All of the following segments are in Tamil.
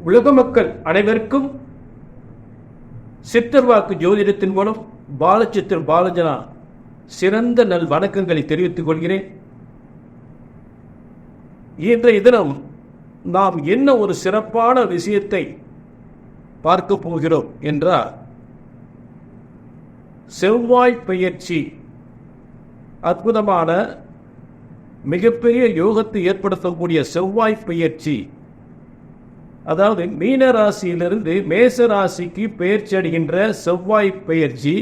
உலக மக்கள் அனைவருக்கும் சித்தர் வாக்கு ஜோதிடத்தின் மூலம் பாலச்சித்தர் பாலஜனா சிறந்த நல் வணக்கங்களை தெரிவித்துக் கொள்கிறேன். இன்றைய தினம் நாம் என்ன ஒரு சிறப்பான விஷயத்தை பார்க்க போகிறோம் என்றால், செவ்வாய் பெயர்ச்சி அற்புதமான மிகப்பெரிய யோகத்தை ஏற்படுத்தக்கூடிய செவ்வாய் பெயர்ச்சி, அதாவது மீன ராசியிலிருந்து மேச ராசிக்கு பெயர்ச்சி அடைகின்ற செவ்வாய் பெயர்ச்சி.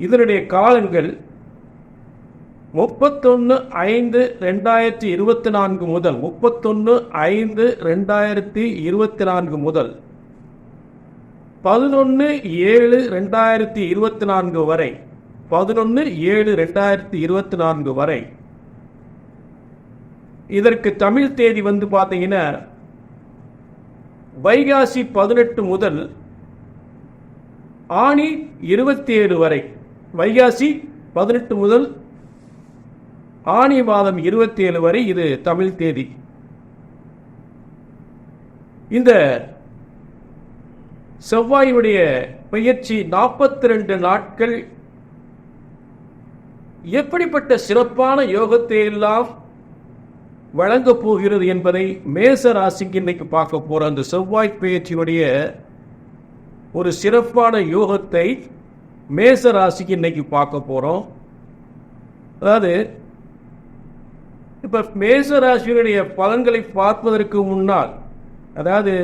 இதனுடைய காலங்கள் 31/5/2024 முதல் 31/5/2024 முதல் 11/7/2024 வரை 11/7/2024 வரை. இதற்கு தமிழ் தேதி பார்த்தீங்கன்னா வைகாசி 18 முதல் ஆனி 27 வரை. வைகாசி 18 முதல் ஆனி மாதம் 27 வரை இது தமிழ் தேதி. இந்த செவ்வாயுடைய பெயர்ச்சி 42 நாட்கள் எப்படிப்பட்ட சிறப்பான யோகத்தை எல்லாம் வழங்கப் போகிறது என்பதை மேச ராசிக்கு இன்னைக்கு பார்க்க போறோம். அந்த செவ்வாய் பெயர்ச்சியுடைய ஒரு சிறப்பான யோகத்தை மேச ராசிக்கு இன்னைக்கு பார்க்க போறோம். அதாவது இப்ப மேச ராசியுடைய பலன்களை பார்ப்பதற்கு முன்னால், அதாவது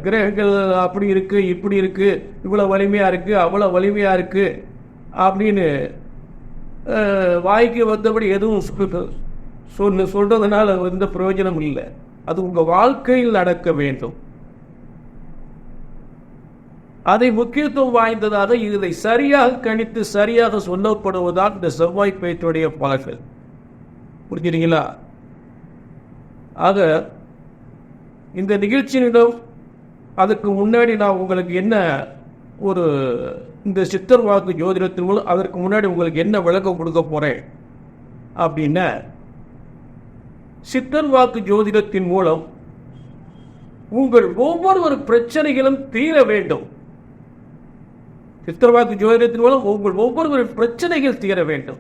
கிரகங்கள் அப்படி இருக்கு, இப்படி இருக்கு, இவ்வளவு வலிமையா இருக்கு, அவ்வளவு வலிமையா இருக்கு அப்படின்னு வாய்க்கு வந்தபடி எதுவும் சொல்றதுனால எந்த பிரயோஜனம் இல்லை. அது உங்க வாழ்க்கையில் நடக்க வேண்டும். அதை முக்கியத்துவம் வாய்ந்ததாக இதை சரியாக கணித்து சரியாக சொல்லப்படுவதால் இந்த செவ்வாய் பெயர்ச்சியுடைய பலன்கள். புரிஞ்சுறீங்களா? ஆக இந்த நிகழ்ச்சியிடம் அதுக்கு முன்னாடி நான் உங்களுக்கு என்ன ஒரு இந்த சித்தர் வாக்கு ஜோதிடத்தின் மூலம் அதற்கு முன்னாடி உங்களுக்கு என்ன விளக்கம் கொடுக்க போறேன் அப்படின்னா, சித்தர் வாக்கு ஜோதிடத்தின் மூலம் உங்கள் ஒவ்வொரு பிரச்சனைகளும் தீர வேண்டும். சித்தர் வாக்கு ஜோதிடத்தின் மூலம் உங்கள் ஒவ்வொரு பிரச்சனைகள் தீர வேண்டும்.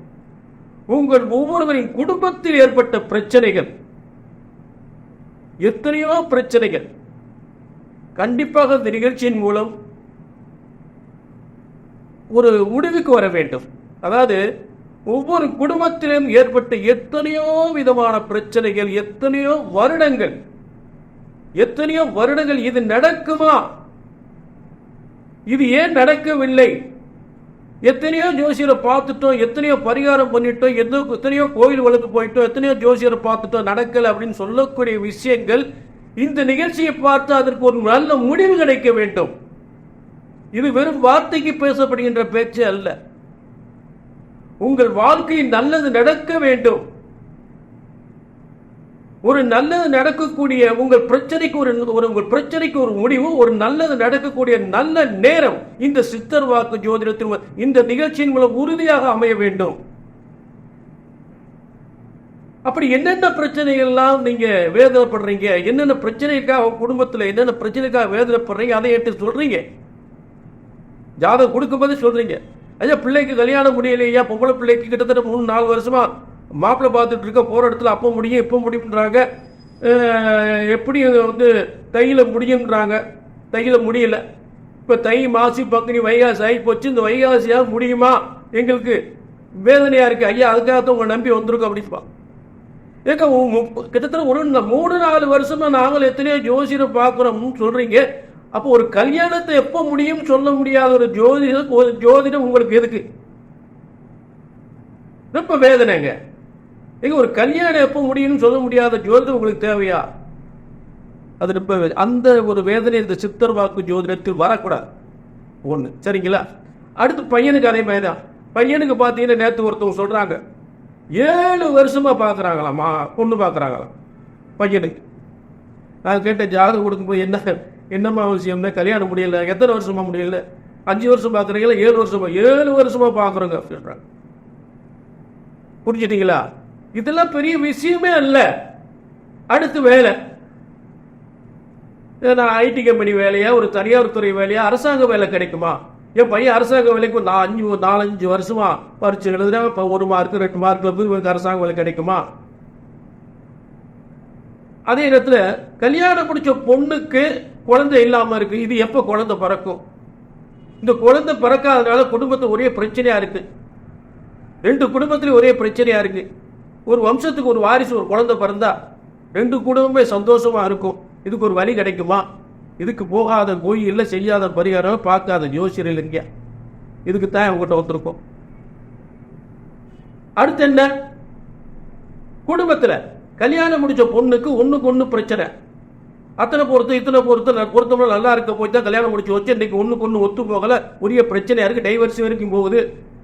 உங்கள் ஒவ்வொருவரின் குடும்பத்தில் ஏற்பட்ட பிரச்சனைகள், எத்தனையோ பிரச்சனைகள் கண்டிப்பாக இந்த நிகழ்ச்சியின் மூலம் ஒரு முடிவுக்கு வர வேண்டும். அதாவது ஒவ்வொரு குடும்பத்திலும் ஏற்பட்ட எத்தனையோ விதமான பிரச்சனைகள், எத்தனையோ வருடங்கள் இது நடக்குமா, இது ஏன் நடக்கவில்லை, எத்தனையோ ஜோசியரை பார்த்துட்டோம், எத்தனையோ பரிகாரம் பண்ணிட்டோம், எத்தனையோ கோயில் வழக்கு போயிட்டோம், எத்தனையோ ஜோசியரை பார்த்துட்டோம், நடக்கல அப்படின்னு சொல்லக்கூடிய விஷயங்கள் இந்த நிகழ்ச்சியை பார்த்து அதற்கு ஒரு நல்ல முடிவு கிடைக்க வேண்டும். இது வெறும் வார்த்தைக்கு பேசப்படுகின்ற பேச்சு அல்ல. உங்கள் வாழ்க்கையில் நல்லது நடக்க வேண்டும். ஒரு நல்லது நடக்கக்கூடிய உங்கள் பிரச்சனைக்கு ஒரு முடிவு, ஒரு நல்லது நடக்கக்கூடிய நல்ல நேரம் இந்த சித்தர் வாக்கு ஜோதிடத்தின் இந்த நிகழ்ச்சியின் மூலம் உறுதியாக அமைய வேண்டும். அப்படி என்னென்ன பிரச்சனைகள் எல்லாம் நீங்க வேதனைப்படுறீங்க, என்னென்ன பிரச்சனைக்காக குடும்பத்தில் என்னென்ன பிரச்சனைக்காக வேதனைப்படுறீங்க, அதை எடுத்து சொல்றீங்க. ஜாதகம் கொடுக்கும்போது சொல்றீங்க, ஐயா பிள்ளைக்கு கல்யாணம் முடியலையா, பொம்பளை பிள்ளைக்கு கிட்டத்தட்ட 3-4 வருஷமா மாப்பிள்ளை பார்த்துட்டு இருக்க, போற இடத்துல அப்போ முடியும் இப்போ முடியுன்றாங்க, எப்படி தையில முடியுன்றாங்க, தையில முடியல. இப்போ தை மாசி பங்குனி வைகாசி ஆகி போச்சு, இந்த வைகாசியாக முடியுமா, எங்களுக்கு வேதனையா இருக்கு ஐயா, அதுக்காகத்தான் உங்களை நம்பி வந்திருக்கோம் அப்படின்பா. ஏங்க கிட்டத்தட்ட 3-4 வருஷமா நாங்கள் எத்தனையோ ஜோசியரை பார்க்குறோம்னு சொல்றீங்க. அப்போ ஒரு கல்யாணத்தை எப்போ முடியும் சொல்ல முடியாத ஒரு ஜோதிடம் உங்களுக்கு எதுக்கு? ரொம்ப வேதனைங்க. எங்க ஒரு கல்யாணம் எப்போ முடியும்னு சொல்ல முடியாத ஜோதிடம் உங்களுக்கு தேவையா? அது ரொம்ப அந்த ஒரு வேதனை இந்த சித்தர் வாக்கு ஜோதிடத்தில் வரக்கூடாது. ஒண்ணு சரிங்களா? அடுத்து பையனுக்கு அதே மாதிரி தான். பையனுக்கு பார்த்தீங்கன்னா நேற்று ஒருத்தவங்க சொல்றாங்க 7 வருஷமா பார்க்குறாங்களாம், பொண்ணு பார்க்குறாங்களாம் பையனுக்கு. நான் கேட்ட ஜாதகம் கொடுக்கும்போது என்னம்மா விஷயம், கல்யாணம் முடியல, எத்தனை வருஷமா முடியல, 5 வருஷம் பார்க்குறீங்களா, 7 வருஷமா பார்க்குறோங்க அப்படின்றாங்க. புரிஞ்சுட்டீங்களா? இதெல்லாம் பெரிய விஷயமே அல்ல. அடுத்து வேலை. நான் ஐடி கம்பெனி வேலையா, ஒரு தனியார் துறை வேலையா, அரசாங்க வேலை கிடைக்குமா? என் பையன் அரசாங்க வேலைக்கு 4-5 வருஷமா பரிச்சு எழுதுனா 1 மார்க் 2 மார்க்ல போய் அரசாங்க வேலை கிடைக்குமா? அதே நேரத்தில் கல்யாணம் முடிச்ச பொண்ணுக்கு குழந்தை இல்லாம இருக்கு. இது எப்ப குழந்தை பிறக்கும்? இந்த குழந்தை பிறக்காதனால குடும்பத்தில் ஒரே பிரச்சனையா இருக்கு. 2 குடும்பத்திலும் ஒரே பிரச்சனையா இருக்கு. ஒரு வம்சத்துக்கு ஒரு வாரிசு, ஒரு குழந்தை பிறந்தா 2 குடும்பமே சந்தோஷமா இருக்கும். இதுக்கு ஒரு வழி கிடைக்குமா? இதுக்கு போகாத கோயில், செய்யாத பரிகாரம், பார்க்காத ஜோசியர் இல்லைங்க. இதுக்கு தான் உங்ககிட்ட வந்திருக்கோம். அடுத்து என்ன? குடும்பத்தில் கல்யாணம் முடிச்ச பொண்ணுக்கு ஒண்ணுக்கு ஒண்ணு பிரச்சனை. அத்தனை பொறுத்து இத்தனை பொறுத்தவரை நல்லா இருக்க போய் தான் கல்யாணம் முடிச்சு வச்சு இன்னைக்கு ஒண்ணுக்கு ஒண்ணு ஒத்து போகல, உரிய பிரச்சனையா இருக்கு, டைவர்ஸ் வரைக்கும் போகுது.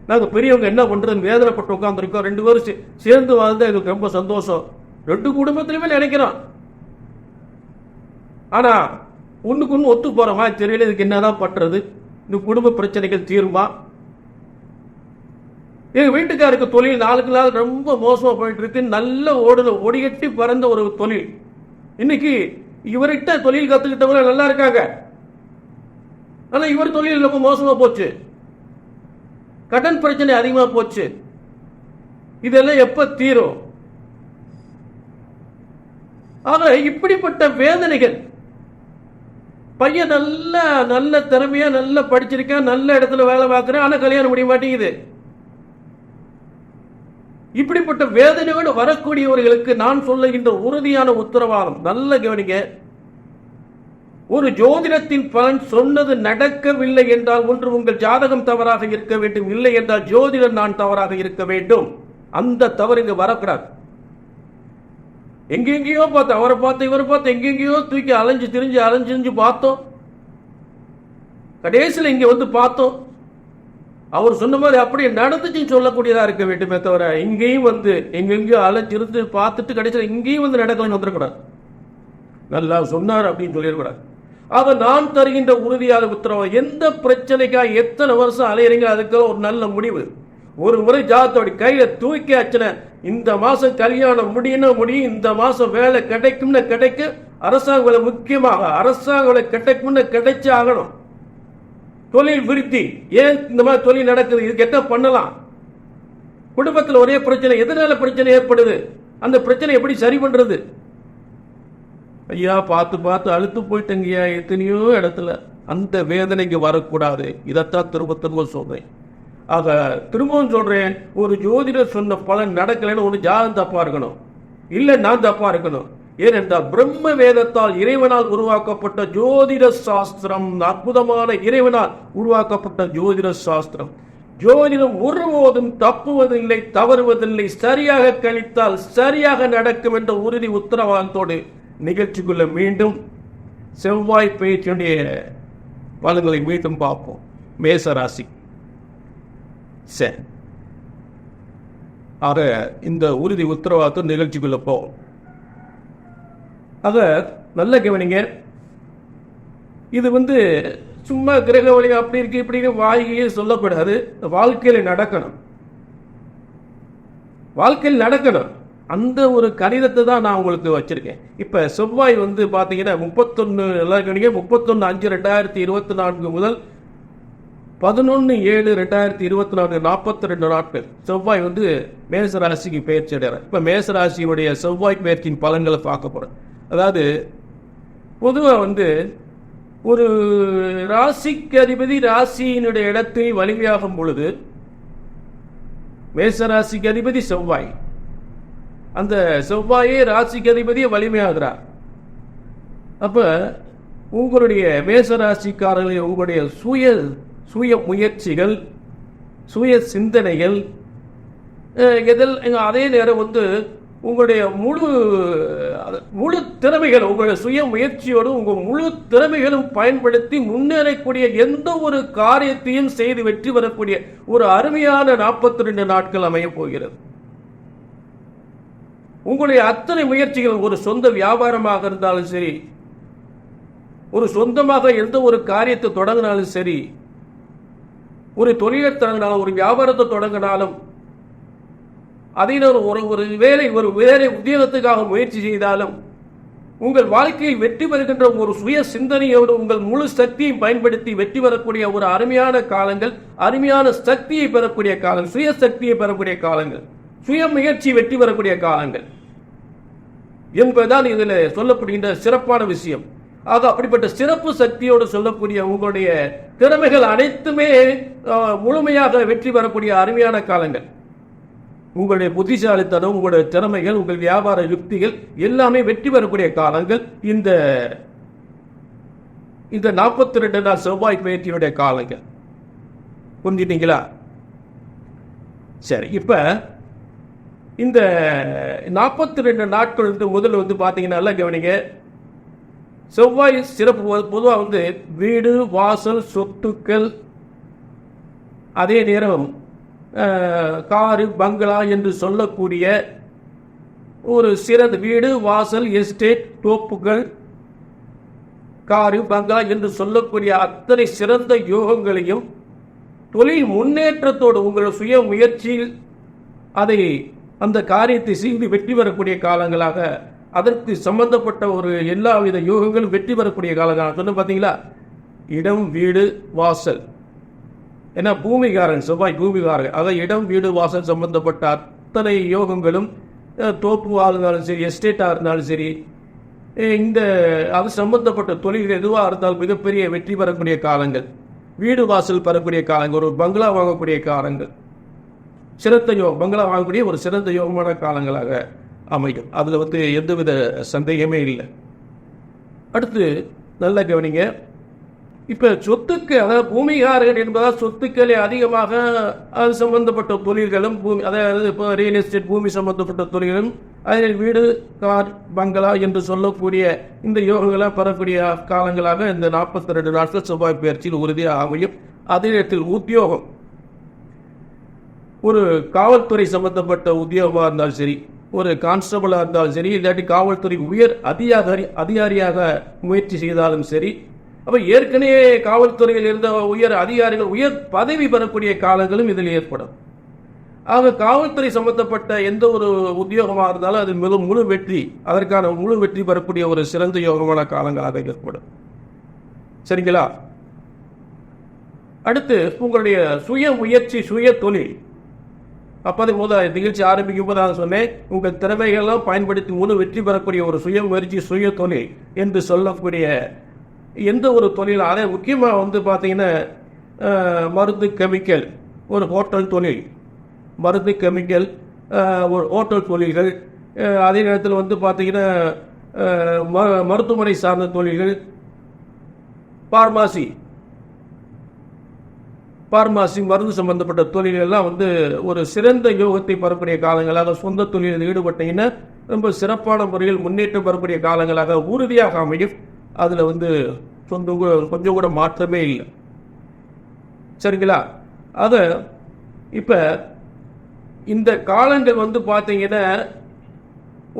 நாங்கள் பெரியவங்க என்ன பண்றதுன்னு வேதனைப்பட்டு உட்காந்துருக்கோம். 2 பேரும் சேர்ந்து வாழ்ந்தா எங்களுக்கு ரொம்ப சந்தோஷம். 2 குடும்பத்திலுமே நினைக்கிறோம். ஆனா ஒண்ணுக்கு ஒண்ணு ஒத்து போற மாதிரி தெரியல. இதுக்கு என்னதான் பண்றது? இந்த குடும்ப பிரச்சனைகள் தீருமா? எங்க வீட்டுக்காருக்கு தொழில் நாளுக்கு நாள் ரொம்ப மோசமா போயிட்டு இருக்கு. நல்ல ஒடிகட்டி பறந்த ஒரு தொழில். இன்னைக்கு இவர்கிட்ட தொழில் கத்துக்கிட்டவங்க நல்லா இருக்காங்க. ஆனா இவர் தொழில் ரொம்ப மோசமா போச்சு. கடன் பிரச்சனை அதிகமா போச்சு. இதெல்லாம் எப்ப தீரும்? ஆக இப்படிப்பட்ட வேதனைகள். பையன் நல்ல திறமையா நல்லா படிச்சிருக்கான், நல்ல இடத்துல வேலை பார்க்கிறேன், ஆனா கல்யாணம் முடிய மாட்டேங்குது. இப்படிப்பட்ட வேதனையோடு வரக்கூடியவர்களுக்கு நான் சொல்லுகின்ற உறுதியான உத்தரவாதம், நல்ல கவனிங்க. ஒரு ஜோதிடத்தின் பலன் சொன்னது நடக்கவில்லை என்றால் ஒன்று உங்கள் ஜாதகம் தவறாக இருக்க வேண்டும், இல்லை என்றால் ஜோதிடர் நான் தவறாக இருக்க வேண்டும். அந்த தவறு இங்க வரக்கூடாது. எங்கெங்கேயோ பார்த்து, அவரை பார்த்து இவரை பார்த்து எங்கெங்கேயோ தூக்கி அலைஞ்சு பார்த்தோம். கடைசியில் இங்க வந்து பார்த்தோம். அவர் சொன்ன மாதிரி அப்படியே நடந்துச்சுன்னு சொல்லக்கூடியதா இருக்க வேண்டுமே தவிர இங்கேயும் வந்து எங்கெங்கயோ அலைஞ்சிருந்து பார்த்துட்டு கடைசியில் இங்கேயும் வந்து நடக்கலன்னு வந்துடக்கூடாது. நல்லா சொன்னார் அப்படின்னு சொல்லிடக்கூடாது. ஆக நான் தருகின்ற உறுதியான உத்தரவு, எந்த பிரச்சனைக்காக எத்தனை வருஷம் அலையிறீங்க அதுக்கு ஒரு நல்ல முடிவு. ஒரு முறை ஜாதத்தோட கையில தூக்கி ஆச்சுன, இந்த மாசம் கல்யாணம் முடியும், இந்த மாசம் வேலை கிடைக்கும்னு கிடைக்கும். அரசாங்க வேலை முக்கியமாக அரசாங்க வேலை கிடைக்கும்னு கிடைச்சே ஆகணும். தொழில் விருத்தி, ஏன் இந்த மாதிரி தொழில் நடக்குது, இதுக்கு என்ன பண்ணலாம்? குடும்பத்தில் ஒரே பிரச்சனை, எதனால பிரச்சனை ஏற்படுது, அந்த பிரச்சனை எப்படி சரி பண்றது? ஐயா பார்த்து அழுத்து போயிட்டங்கய்யா எத்தனையோ இடத்துல. அந்த வேதனைக்கு வரக்கூடாது. இதைத்தான் திரும்ப சொல்றேன். ஆக திரும்பவும் சொல்றேன், ஒரு ஜோதிடர் சொன்ன பலன் நடக்கலைன்னு ஒரு ஜாதகம் தப்பா இருக்கணும், இல்ல நான் தப்பா இருக்கணும். ஏனென்றால் பிரம்ம வேதத்தால் இறைவனால் உருவாக்கப்பட்ட ஜோதிட சாஸ்திரம், அற்புதமான இறைவனால் உருவாக்கப்பட்ட ஜோதிட சாஸ்திரம். ஜோதிடம் ஒருபோதும் தப்புவதில்லை, தவறுவதில்லை. சரியாக கணித்தால் சரியாக நடக்கும் என்ற உறுதி உத்தரவாதத்தோடு நிகழ்ச்சிக்குள்ள மீண்டும் செவ்வாய் பயிற்சியுடைய பலன்களை மீண்டும் பார்ப்போம். மேசராசி. சரி, ஆக இந்த உறுதி உத்தரவாதத்தோடு நிகழ்ச்சிக்குள்ள போவோம். ஆக நல்ல கவனிங்க. இது சும்மா கிரக வழி அப்படி இருக்கு இப்படின்னு வாயிலேயே சொல்லக்கூடாது. வாழ்க்கையில் நடக்கணும். அந்த ஒரு கணிதத்தை தான் நான் உங்களுக்கு வச்சிருக்கேன். இப்ப செவ்வாய் பாத்தீங்கன்னா 31/5/2024 முதல் 11/7/2024 42 நாட்கள் செவ்வாய் மேசராசிக்கு பயிற்சி அடைகிறார். இப்ப மேசராசியுடைய செவ்வாய் பயிற்சியின் பலன்களை பார்க்க போறோம். அதாவது பொதுவாக ஒரு ராசிக்கு அதிபதி ராசியினுடைய இடத்தை வலிமையாகும் பொழுது, மேசராசிக்கு அதிபதி செவ்வாய், அந்த செவ்வாயே ராசிக்கு அதிபதியை வலிமையாகிறார். அப்ப உங்களுடைய மேசராசிக்காரர்கள் உங்களுடைய சுய முயற்சிகள், சுய சிந்தனைகள், அதே நேரம் உங்களுடைய முழு திறமைகள், உங்களுடைய சுய முயற்சியோடு உங்கள் முழு திறமைகளும் பயன்படுத்தி முன்னேறக்கூடிய எந்த ஒரு காரியத்தையும் செய்து வெற்றி பெறக்கூடிய ஒரு அருமையான 42 நாட்கள் அமைய போகிறது. உங்களுடைய அத்தனை முயற்சிகள், ஒரு சொந்த வியாபாரமாக இருந்தாலும் சரி, ஒரு சொந்தமாக எந்த ஒரு காரியத்தை தொடங்கினாலும் சரி, ஒரு தொழிலை தொடங்கினாலும், ஒரு வியாபாரத்தை தொடங்கினாலும், அதை ஒரு வேலை உத்தியோகத்துக்காக முயற்சி செய்தாலும் உங்கள் வாழ்க்கையில் வெற்றி பெறுகின்ற ஒரு சுய சிந்தனையோடு உங்கள் முழு சக்தியை பயன்படுத்தி வெற்றி பெறக்கூடிய ஒரு அருமையான காலங்கள், அருமையான சக்தியை பெறக்கூடிய காலங்கள், சுய சக்தியை பெறக்கூடிய காலங்கள், சுய முயற்சி வெற்றி பெறக்கூடிய காலங்கள் என்பதுதான் இதில் சொல்லப்படுகின்ற சிறப்பான விஷயம். ஆக அப்படிப்பட்ட சிறப்பு சக்தியோடு சொல்லக்கூடிய உங்களுடைய திறமைகள் அனைத்துமே முழுமையாக வெற்றி பெறக்கூடிய அருமையான காலங்கள். உங்களுடைய புத்திசாலித்தனம், உங்களுடைய திறமைகள், உங்கள் வியாபார யுக்திகள் எல்லாமே வெற்றி பெறக்கூடிய காலங்கள் இந்த 42 நாள் செவ்வாய் பயிற்சியுடைய காலங்கள். புரிஞ்சுட்டீங்களா? சரி, இப்ப இந்த 42 நாட்கள் முதல்ல பார்த்தீங்கன்னா கவனிங்க. செவ்வாய் சிறப்பு பொதுவாக வீடு, வாசல், சொத்துக்கள், அதே நேரம் காரு, பங்களா என்று சொல்லக்கூடிய ஒரு சிறந்த வீடு, வாசல், எஸ்டேட், தோப்புகள், காரு, பங்களா என்று சொல்லக்கூடிய அத்தனை சிறந்த யோகங்களையும் தொழில் முன்னேற்றத்தோடு உங்கள் சுய முயற்சியில் அதை அந்த காரியத்தை செய்து வெற்றி பெறக்கூடிய காலங்களாக, அதற்கு சம்பந்தப்பட்ட ஒரு எல்லாவித யோகங்களும் வெற்றி பெறக்கூடிய காலங்களாக சொன்ன பார்த்தீங்களா. இடம், வீடு, வாசல், ஏன்னா பூமிகாரன் செவ்வாய் பூமிகாரன், அதை இடம், வீடு, வாசல் சம்பந்தப்பட்ட அத்தனை யோகங்களும் தோப்புவாக இருந்தாலும் சரி, எஸ்டேட்டாக இருந்தாலும் சரி, இந்த அது சம்பந்தப்பட்ட தொழில் எதுவாக இருந்தாலும் மிகப்பெரிய வெற்றி பெறக்கூடிய காலங்கள், வீடு வாசல் பெறக்கூடிய காலங்கள், ஒரு பங்களா வாங்கக்கூடிய காலங்கள், சிறந்த யோகம், பங்களா வாங்கக்கூடிய ஒரு சிறந்த யோகமான காலங்களாக அமையும். அதில் எந்தவித சந்தேகமே இல்லை. அடுத்து நல்ல கவனிங்க. இப்போ சொத்துக்கு, அதாவது பூமிகாரர்கள் என்பதால் சொத்துக்களே அதிகமாக அது சம்பந்தப்பட்ட தொழில்களும் பூமி, அதாவது இப்போ ரியல் எஸ்டேட் பூமி சம்பந்தப்பட்ட தொழில்களும், அதில் வீடு, கார், பங்களா என்று சொல்லக்கூடிய இந்த யோகங்களாக பெறக்கூடிய காலங்களாக இந்த 42 நாட்கள் செவ்வாய் பயிற்சியில் உறுதியாக அமையும். அதே நேரத்தில் உத்தியோகம், ஒரு காவல்துறை சம்பந்தப்பட்ட உத்தியோகமாக இருந்தாலும் சரி, ஒரு கான்ஸ்டபிளாக இருந்தாலும் சரி, இல்லாட்டி காவல்துறை உயர் அதிகாரியாக முயற்சி செய்தாலும் சரி, அப்போ ஏற்கனவே காவல்துறையில் இருந்த உயர் அதிகாரிகள் உயர் பதவி பெறக்கூடிய காலங்களும் இதில் ஏற்படும். ஆக காவல்துறை சம்பந்தப்பட்ட எந்த ஒரு உத்தியோகமாக இருந்தாலும் அது முழு வெற்றி, அதற்கான முழு வெற்றி பெறக்கூடிய ஒரு சிறந்த யோகமான காலங்களாக ஏற்படும். சரிங்களா? அடுத்து உங்களுடைய சுய முயற்சி, சுய தொழில். அப்போது நிகழ்ச்சி ஆரம்பிக்கும் போது நான் சொன்னேன், உங்கள் திறமைகள்லாம் பயன்படுத்தி முழு வெற்றி பெறக்கூடிய ஒரு சுய முயற்சி, சுய தொழில் என்று சொல்லக்கூடிய எந்த ஒரு தொழில், அதே முக்கியமாக பார்த்தீங்கன்னா மருந்து, கெமிக்கல், ஒரு ஹோட்டல் தொழில், மருந்து, கெமிக்கல், ஒரு ஹோட்டல் தொழில்கள், அதே நேரத்தில் பார்த்தீங்கன்னா மருத்துவமனை சார்ந்த தொழில்கள், பார்மாசி மருந்து சம்பந்தப்பட்ட தொழிலெல்லாம் ஒரு சிறந்த யோகத்தை பெறக்கூடிய காலங்களாக, சொந்த தொழிலில் ஈடுபட்டீங்கன்னா ரொம்ப சிறப்பான முறையில் முன்னேற்றம் பெறக்கூடிய காலங்களாக உறுதியாக அமையும். அதில் கொஞ்சம் கூட மாற்றமே இல்லை. சரிங்களா? அதை இப்போ இந்த காலங்கள் பார்த்தீங்கன்னா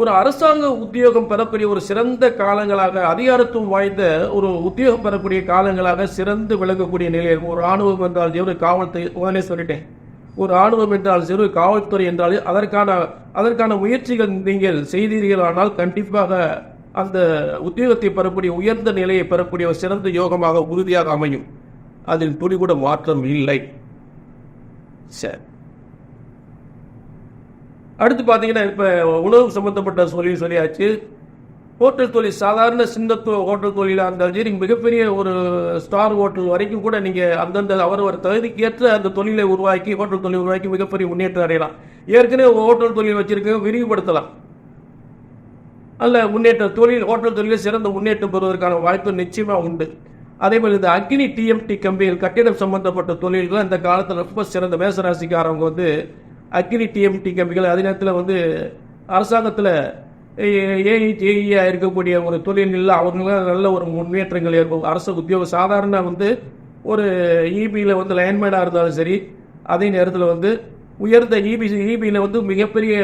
ஒரு அரசாங்க உத்தியோகம் பெறக்கூடிய ஒரு சிறந்த காலங்களாக, அதிகாரத்துவம் வாய்ந்த ஒரு உத்தியோகம் பெறக்கூடிய காலங்களாக சிறந்து விளங்கக்கூடிய நிலையில், ஒரு ஆணவம் என்றால் சரி, ஒரு காவல்துறை, உடனே சொல்லிட்டேன், ஒரு ஆணவம் என்றால் சரி, ஒரு காவல்துறை என்றால் அதற்கான முயற்சிகள் நீங்கள் செய்தீர்களானால் கண்டிப்பாக அந்த உத்தியோகத்தை பெறக்கூடிய உயர்ந்த நிலையை பெறக்கூடிய ஒரு சிறந்த யோகமாக உறுதியாக அமையும். அதில் துளி கூட மாற்றம் இல்லை. சரி, அடுத்து பார்த்தீங்கன்னா இப்போ உணவு சம்பந்தப்பட்ட சொல்லியாச்சு. ஹோட்டல் தொழில், சாதாரண சின்ன ஹோட்டல் தொழிலாக இருந்தாலும் சரி, மிகப்பெரிய ஒரு ஸ்டார் ஹோட்டல் வரைக்கும் கூட நீங்கள் அந்தந்த அவர் தகுதிக்கு ஏற்ற அந்த தொழிலை உருவாக்கி, ஹோட்டல் தொழில் உருவாக்கி மிகப்பெரிய முன்னேற்றம் அடையலாம். ஏற்கனவே ஹோட்டல் தொழில் வச்சிருக்க விரிவுபடுத்தலாம். அல்ல முன்னேற்ற தொழில், ஹோட்டல் தொழிலில் சிறந்த முன்னேற்றம் பெறுவதற்கான வாய்ப்பு நிச்சயமாக உண்டு. அதே மாதிரி இந்த அக்னி டிஎம்டி கம்பெனிகள், கட்டிடம் சம்பந்தப்பட்ட தொழில்கள் இந்த காலத்தில் ரொம்ப சிறந்த மேசராசிக்காரவங்க அக்னி டிஎம்டி கம்பெனிகள், அதே நேரத்தில் அரசாங்கத்தில் ஏஐடிஐயா இருக்கக்கூடிய ஒரு தொழில்களில் அவங்களாம் நல்ல ஒரு முன்னேற்றங்கள் ஏற்படும். அரசு உத்தியோகம், சாதாரண ஒரு இபியில் லைன்மேனாக இருந்தாலும் சரி, அதே நேரத்தில் உயர்ந்த இபியில் மிகப்பெரிய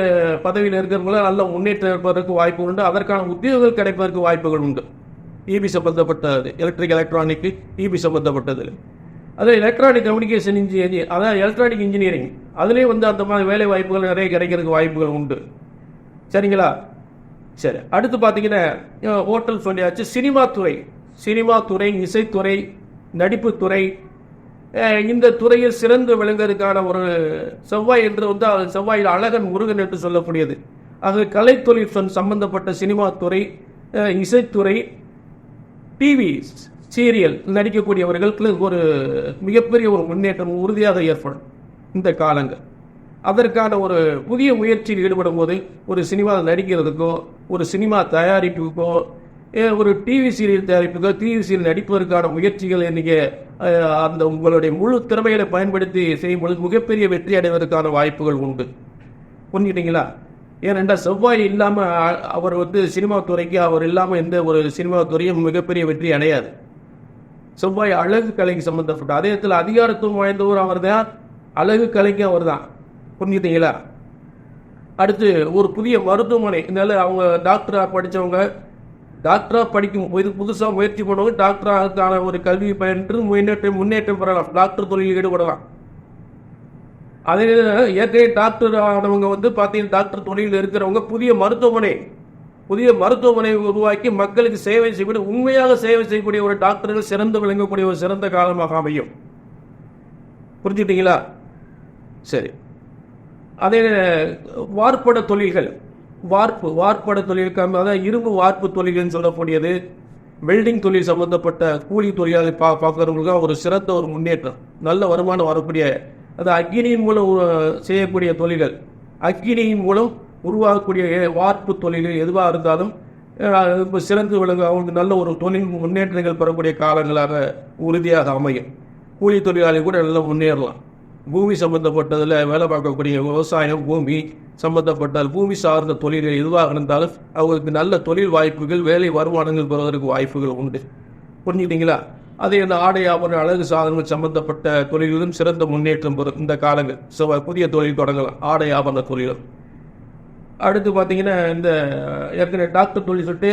பதவியில் இருக்கிறவங்களாம் நல்ல முன்னேற்றம் ஏற்பதற்கு வாய்ப்பு உண்டு. அதற்கான உத்தியோகங்கள் கிடைப்பதற்கு வாய்ப்புகள் உண்டு. இபி சம்பந்தப்பட்டது, எலக்ட்ரானிக் இபி சம்பந்தப்பட்டது. அதில் எலக்ட்ரானிக் கம்யூனிகேஷன் இன்ஜினியரிங், அதாவது எலக்ட்ரானிக் இன்ஜினியரிங், அதுலேயே அந்த மாதிரி வேலை வாய்ப்புகள் நிறைய கிடைக்கிறதுக்கு வாய்ப்புகள் உண்டு. சரிங்களா? சரி, அடுத்து பார்த்தீங்கன்னா ஹோட்டல் சொல்லியாச்சு. சினிமா துறை, இசைத்துறை, நடிப்புத்துறை, இந்த துறையில் சிறந்து விளங்குவதற்கான ஒரு செவ்வாய் என்று வந்து செவ்வாயில் அழகன் முருகன் என்று சொல்லக்கூடியது. அது கலைத்தொழில் சம்பந்தப்பட்ட சினிமா துறை, இசைத்துறை, டிவி சீரியல் நடிக்கக்கூடியவர்களுக்கு ஒரு மிகப்பெரிய ஒரு முன்னேற்றம் உறுதியாக ஏற்படும் இந்த காலங்கள். அதற்கான ஒரு புதிய முயற்சியில் ஈடுபடும் போது ஒரு சினிமாவில் நடிக்கிறதுக்கோ, ஒரு சினிமா தயாரிப்புக்கோ, ஒரு டிவி சீரியல் தயாரிப்புக்கோ, டிவி சீரியல் நடிப்பதற்கான முயற்சிகள் இன்னைக்கு அந்த உங்களுடைய முழு திறமைகளை பயன்படுத்தி செய்யும் பொழுது மிகப்பெரிய வெற்றி அடைவதற்கான வாய்ப்புகள் உண்டு. புரிஞ்சுக்கிட்டீங்களா? ஏனென்றால் செவ்வாய் இல்லாமல் அவர் வந்து சினிமா துறைக்கு அவர் இல்லாமல் எந்த ஒரு சினிமா துறையும் மிகப்பெரிய வெற்றி அடையாது. செவ்வாய் அழகு கலைக்கு சம்பந்தப்பட்ட அதே இடத்துல அதிகாரத்துவம் வாய்ந்தவர் அவர் தான், அழகு கலைக்கு அவர் தான். புரிஞ்சுக்கிட்டீங்களா? அடுத்து ஒரு புதிய மருத்துவமனை, இதனால அவங்க டாக்டராக படித்தவங்க, டாக்டராக படிக்கும் இது புதுசாக முயற்சி பண்ணுவாங்க, டாக்டராக ஒரு கல்வி பயின்று முன்னேற்றம் பெறலாம், டாக்டர் தொழிலில் ஈடுபடலாம். அதே ஏற்கனவே டாக்டர் ஆனவங்க வந்து பார்த்தீங்கன்னா டாக்டர் தொழிலில் இருக்கிறவங்க புதிய மருத்துவமனை உருவாக்கி மக்களுக்கு சேவை செய்யக்கூடிய, உண்மையாக சேவை செய்யக்கூடிய ஒரு டாக்டர்கள் சிறந்து விளங்கக்கூடிய ஒரு சிறந்த காலமாக அமையும். புரிஞ்சுக்கிட்டீங்களா? சரி, அதே வார்ப்பட தொழில்கள், வார்ப்பட தொழிலுக்கு அதாவது இரும்பு வார்ப்பு தொழில்கள் சொல்லக்கூடியது, வெல்டிங் தொழில் சம்பந்தப்பட்ட கூலி தொழிலாளி பார்க்குறவங்களுக்கு ஒரு சிறந்த ஒரு முன்னேற்றம், நல்ல வருமானம் வரக்கூடிய, அது அக்னியின் மூலம் செய்யக்கூடிய தொழில்கள், அக்னியின் மூலம் உருவாகக்கூடிய வார்ப்பு தொழில்கள் எதுவாக இருந்தாலும் இப்போ சிறந்து விளங்க அவங்களுக்கு நல்ல ஒரு தொழில் முன்னேற்றங்கள் பெறக்கூடிய காலங்களாக உறுதியாக அமையும். கூலி தொழிலாளி கூட நல்லா முன்னேறலாம். பூமி சம்பந்தப்பட்டதில் வேலை பார்க்கக்கூடிய விவசாயம், பூமி சம்பந்தப்பட்ட பூமி சார்ந்த தொழில்கள் எதுவாக இருந்தாலும் அவங்களுக்கு நல்ல தொழில் வாய்ப்புகள், வேலை வருமானங்கள் பெறுவதற்கு வாய்ப்புகள் உண்டு. புரிஞ்சுக்கிட்டீங்களா? அதே இந்த ஆடை ஆபரண அழகு சாதனங்கள் சம்பந்தப்பட்ட தொழில்களும் சிறந்த முன்னேற்றம் பெறும் இந்த காலங்கள். புதிய தொழில் தொடங்கலாம், ஆடை ஆபரண தொழிலும். அடுத்து பார்த்தீங்கன்னா இந்த ஏற்கனவே டாக்டர் தொழில் சொல்லிட்டு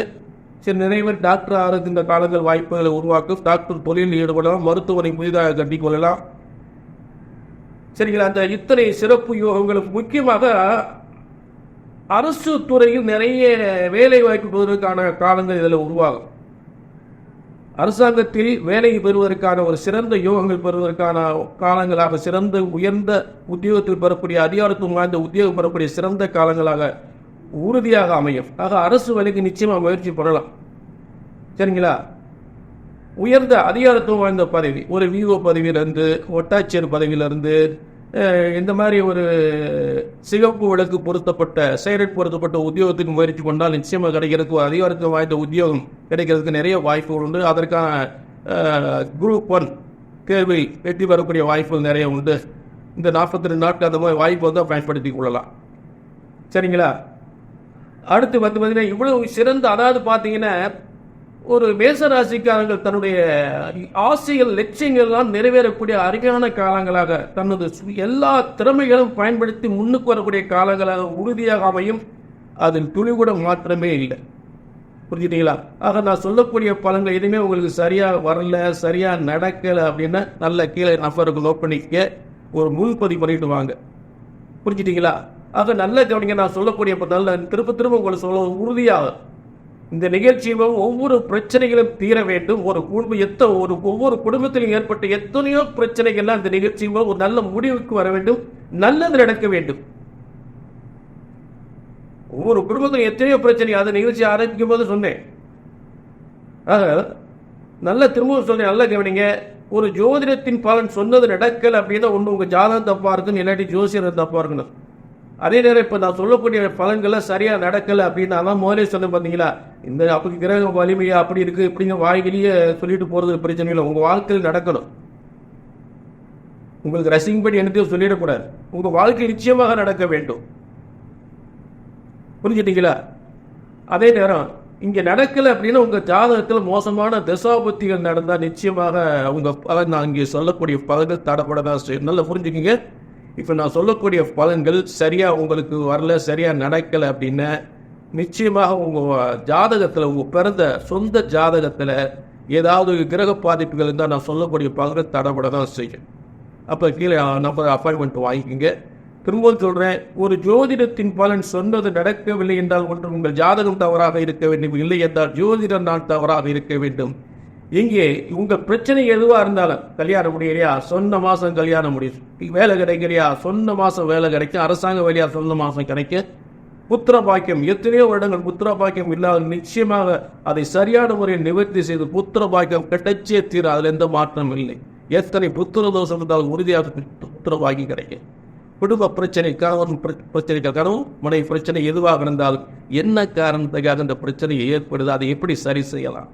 சரி, நிறைய பேர் டாக்டர் ஆகிறதுக்கு இந்த காலங்கள் வாய்ப்புகளை உருவாக்கும். டாக்டர் தொழிலில் ஈடுபடலாம், மருத்துவரை புதிதாக கட்டிக்கொள்ளலாம். சரிங்களா? அந்த இத்தனை சிறப்பு யோகங்களுக்கு முக்கியமாக அரசு துறையில் நிறைய வேலை வாய்ப்பு பெறுவதற்கான காலங்கள் இதில் உருவாகும். அரசாங்கத்தில் வேலை பெறுவதற்கான ஒரு சிறந்த யோகங்கள் பெறுவதற்கான காலங்களாக, சிறந்த உயர்ந்த உத்தியோகத்தில் பெறக்கூடிய, அதிகாரத்துவம் வாய்ந்த உத்தியோகம் பெறக்கூடிய சிறந்த காலங்களாக உறுதியாக அமையும். ஆக அரசு வேலைக்கு நிச்சயமாக முயற்சி பண்ணலாம். சரிங்களா? உயர்ந்த அதிகாரத்துவம் வாய்ந்த பதவி, ஒரு விஓ பதவியிலிருந்து, ஒட்டாட்சியர் பதவியிலிருந்து, இந்த மாதிரி ஒரு சிகப்பு விளக்கு பொருத்தப்பட்ட சைரட் பொருத்தப்பட்ட உத்தியோகத்துக்கு முயற்சி கொண்டால் நிச்சயமாக கிடைக்கிறதுக்கு, அதிகாரத்துவம் வாய்ந்த உத்தியோகம் கிடைக்கிறதுக்கு நிறைய வாய்ப்புகள் உண்டு. அதற்கான குரூப் 1 தேர்வை வெற்றி பெறக்கூடிய வாய்ப்புகள் நிறைய உண்டு. இந்த 42 நாட்கள் அந்த மாதிரி வாய்ப்பு வந்து பயன்படுத்தி கொள்ளலாம். சரிங்களா? அடுத்து வந்து பார்த்தீங்கன்னா இவ்வளவு சிறந்த, அதாவது பார்த்தீங்கன்னா ஒரு மேசராசிக்காரர்கள் தன்னுடைய ஆசைகள், லட்சியங்கள்லாம் நிறைவேறக்கூடிய அருமையான காலங்களாக, தனது எல்லா திறமைகளும் பயன்படுத்தி முன்னுக்கு வரக்கூடிய காலங்களாக உறுதியாக அமையும். அதில் துளிகூட மாற்றமே இல்லை. புரிஞ்சுட்டீங்களா? ஆக நான் சொல்லக்கூடிய பலன்கள் எதுவுமே உங்களுக்கு சரியாக வரல, சரியாக நடக்கலை அப்படின்னா நல்ல கீழே நம்பருக்கு நோட் பண்ணிக்க, ஒரு முன்பதிவு பண்ணிட்டு வாங்க. புரிஞ்சுட்டீங்களா? ஆக நல்ல கவனிங்க. நான் சொல்லக்கூடிய நல்ல திரும்ப உங்களை சொல்ல உறுதியாக இந்த நிகழ்ச்சியும் ஒவ்வொரு பிரச்சனைகளும் தீர வேண்டும். ஒரு ஒவ்வொரு குடும்பத்திலும் ஏற்பட்ட எத்தனையோ பிரச்சனைகள்லாம் இந்த நிகழ்ச்சியும் ஒரு நல்ல முடிவுக்கு வர வேண்டும், நல்லது நடக்க வேண்டும். ஒவ்வொரு குடும்பத்திலும் எத்தனையோ பிரச்சனை, அதை நிகழ்ச்சி ஆரம்பிக்கும் போது சொன்னேன். ஆக நல்ல திரும்பவும் சொன்னேன், நல்ல கவனிங்க. ஒரு ஜோதிடத்தின் பலன் சொன்னது நடக்கல அப்படின்னா ஒன்று உங்க ஜாதகம் தப்பா இருக்குன்னு, இல்லாட்டி ஜோசியர் தப்பா இருக்கணும். அதே நேரம் இப்போ நான் சொல்லக்கூடிய பலன்கள்லாம் சரியாக நடக்கலை அப்படின்னா தான் முதலே சொன்ன பார்த்தீங்களா, இந்த அப்படி கிரக வலிமையா அப்படி இருக்குது இப்படிங்க வாய்கிலேயே சொல்லிட்டு போகிறது பிரச்சனை இல்லை. உங்கள் வாழ்க்கையில் நடக்கணும். உங்களுக்கு ரசிங் படி என்னத்தையும் சொல்லிடக்கூடாது. உங்கள் வாழ்க்கை நிச்சயமாக நடக்க வேண்டும். புரிஞ்சுட்டீங்களா? அதே நேரம் இங்கே நடக்கலை அப்படின்னா உங்கள் ஜாதகத்தில் மோசமான தசாபுத்திகள் நடந்தால் நிச்சயமாக உங்கள் பலன், நான் இங்கே சொல்லக்கூடிய பலன்கள் தடப்பட தான் செய்யும். நல்லா புரிஞ்சுக்கிங்க. இப்போ நான் சொல்லக்கூடிய பலன்கள் சரியாக உங்களுக்கு வரல, சரியாக நடக்கலை அப்படின்னா நிச்சயமாக உங்கள் ஜாதகத்தில், உங்கள் பிறந்த சொந்த ஜாதகத்தில் ஏதாவது கிரக பாதிப்புகள் இருந்தால் நான் சொல்லக்கூடிய பலன்கள் தடப்பட தான் செய்யும். அப்போ கீழே நம்பர் அப்பாயின்மெண்ட் வாங்கிக்கிங்க. திரும்பவும் சொல்றேன், ஒரு ஜோதிடத்தின் பலன் சொன்னது நடக்கவில்லை என்றால் ஒன்று உங்கள் ஜாதகம் தவறாக இருக்க வேண்டும், இல்லை என்றால் ஜோதிடம் தான் தவறாக இருக்க வேண்டும். இங்கே உங்கள் பிரச்சனை எதுவாக இருந்தாலும், கல்யாணம் முடியலையா, சொன்ன மாதம் கல்யாணம் முடியும், வேலை கிடைக்கலையா, சொன்ன மாதம் வேலை கிடைக்கும், அரசாங்க வேலையா சொன்ன மாதம் கிடைக்கும், புத்திர பாக்கியம், எத்தனையோ வருடங்கள் புத்திர பாக்கியம் இல்லாத நிச்சயமாக அதை சரியான முறையில் நிவர்த்தி செய்து புத்திர பாக்கியம் கிடைச்சே தீர, அதில் எந்த மாற்றம் இல்லை. எத்தனை புத்திர தோஷம் இருந்தாலும் உறுதியாக புத்திர பாக்கியம் கிடைக்கும். குடும்ப பிரச்சனை, கணவன் பிரச்சனைகள், கணவன் மனைவி பிரச்சனை எதுவாக இருந்தாலும் என்ன காரணத்துக்காக இந்த பிரச்சனை ஏற்படுது, அதை எப்படி சரி செய்யலாம்,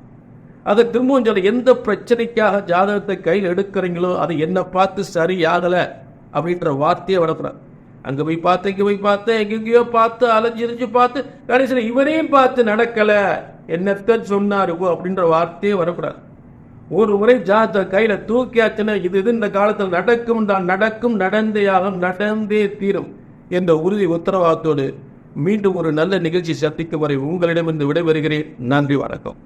அதை திரும்பவும் சொல்ல, எந்த பிரச்சனைக்காக ஜாதகத்தை கையில் எடுக்கிறீங்களோ அதை என்ன பார்த்து சரியாகலை அப்படின்ற வார்த்தையை வளர்க்குறார். அங்கே போய் பார்த்து, இங்கே போய் பார்த்து, எங்கெங்கேயோ பார்த்து அலைஞ்சிரிஞ்சு பார்த்து கடைசியில் இவனையும் பார்த்து நடக்கலை, என்னத்த சொன்னாரு அப்படின்ற வார்த்தையே வரக்கூடாது. ஒரு முறை ஜாதகத்தை கையில் தூக்கியாச்சுன்னா இது இந்த காலத்தில் நடக்கும் தான் நடக்கும், நடந்தேயாகும், நடந்தே தீரும் என்ற உறுதி உத்தரவாதத்தோடு மீண்டும் ஒரு நல்ல நிகழ்ச்சி சந்திக்கும் வரை உங்களிடமிருந்து விடைபெறுகிறேன். நன்றி, வணக்கம்.